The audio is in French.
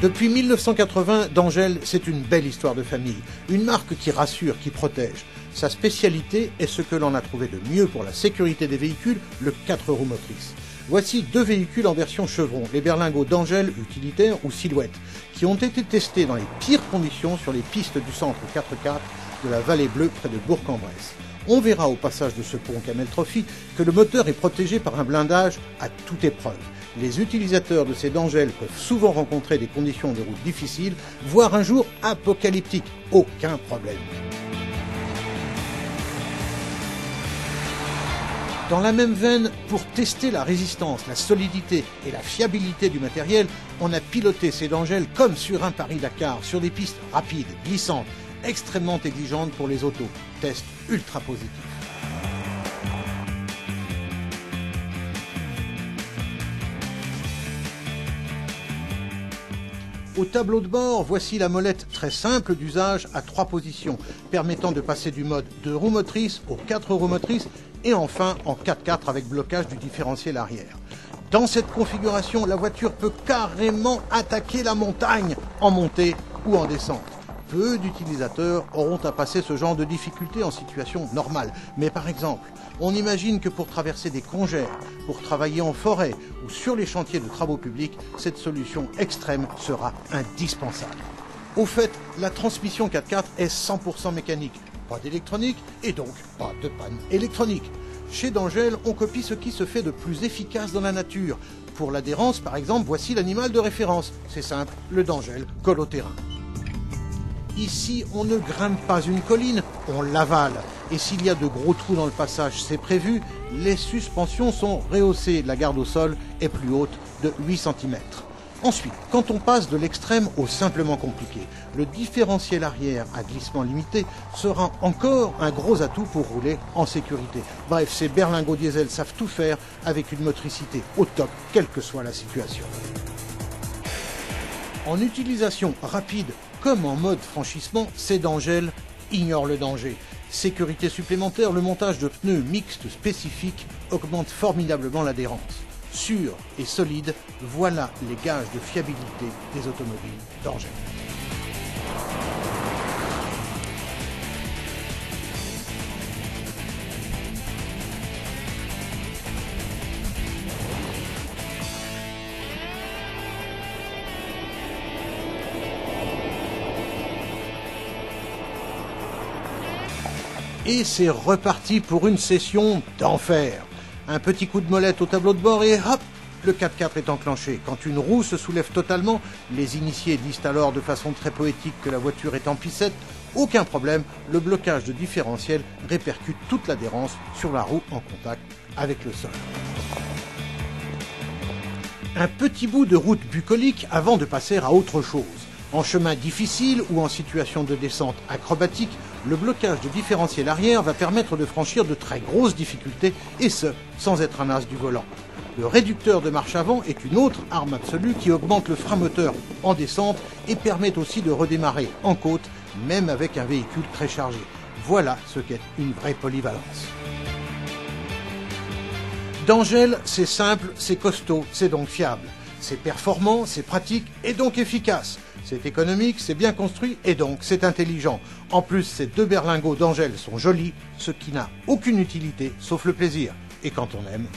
Depuis 1980, D'Angelle, c'est une belle histoire de famille. Une marque qui rassure, qui protège. Sa spécialité est ce que l'on a trouvé de mieux pour la sécurité des véhicules, le 4 roues motrices. Voici deux véhicules en version chevron, les berlingots D'Angelle utilitaires ou silhouette, qui ont été testés dans les pires conditions sur les pistes du centre 4x4 de la Vallée Bleue près de Bourg-en-Bresse. On verra au passage de ce pont Camel Trophy que le moteur est protégé par un blindage à toute épreuve. Les utilisateurs de ces D'Angelle peuvent souvent rencontrer des conditions de route difficiles, voire un jour apocalyptique. Aucun problème. Dans la même veine, pour tester la résistance, la solidité et la fiabilité du matériel, on a piloté ces D'Angelle comme sur un Paris-Dakar, sur des pistes rapides, glissantes, extrêmement exigeantes pour les autos. Test ultra positif. Au tableau de bord, voici la molette très simple d'usage à 3 positions, permettant de passer du mode 2 roues motrices aux 4 roues motrices et enfin en 4x4 avec blocage du différentiel arrière. Dans cette configuration, la voiture peut carrément attaquer la montagne en montée ou en descente. Peu d'utilisateurs auront à passer ce genre de difficultés en situation normale. Mais par exemple, on imagine que pour traverser des congères, pour travailler en forêt ou sur les chantiers de travaux publics, cette solution extrême sera indispensable. Au fait, la transmission 4x4 est 100% mécanique, pas d'électronique et donc pas de panne électronique. Chez D'Angelle, on copie ce qui se fait de plus efficace dans la nature. Pour l'adhérence, par exemple, voici l'animal de référence. C'est simple, le D'Angelle colle au terrain. Ici, on ne grimpe pas une colline, on l'avale. Et s'il y a de gros trous dans le passage, c'est prévu, les suspensions sont rehaussées. La garde au sol est plus haute de 8 cm. Ensuite, quand on passe de l'extrême au simplement compliqué, le différentiel arrière à glissement limité sera encore un gros atout pour rouler en sécurité. Bref, ces berlingots diesel savent tout faire avec une motricité au top, quelle que soit la situation. En utilisation rapide comme en mode franchissement, ces D'Angelle ignorent le danger. Sécurité supplémentaire, le montage de pneus mixtes spécifiques augmente formidablement l'adhérence. Sûr et solide, voilà les gages de fiabilité des automobiles D'Angelle. Et c'est reparti pour une session d'enfer. Un petit coup de molette au tableau de bord et hop, le 4x4 est enclenché. Quand une roue se soulève totalement, les initiés disent alors de façon très poétique que la voiture est en pissette. Aucun problème, le blocage de différentiel répercute toute l'adhérence sur la roue en contact avec le sol. Un petit bout de route bucolique avant de passer à autre chose. En chemin difficile ou en situation de descente acrobatique, le blocage de différentiel arrière va permettre de franchir de très grosses difficultés, et ce, sans être un as du volant. Le réducteur de marche avant est une autre arme absolue qui augmente le frein moteur en descente et permet aussi de redémarrer en côte, même avec un véhicule très chargé. Voilà ce qu'est une vraie polyvalence. D'Angelle, c'est simple, c'est costaud, c'est donc fiable. C'est performant, c'est pratique et donc efficace. C'est économique, c'est bien construit et donc c'est intelligent. En plus, ces deux berlingots D'Angelle sont jolis, ce qui n'a aucune utilité sauf le plaisir. Et quand on aime...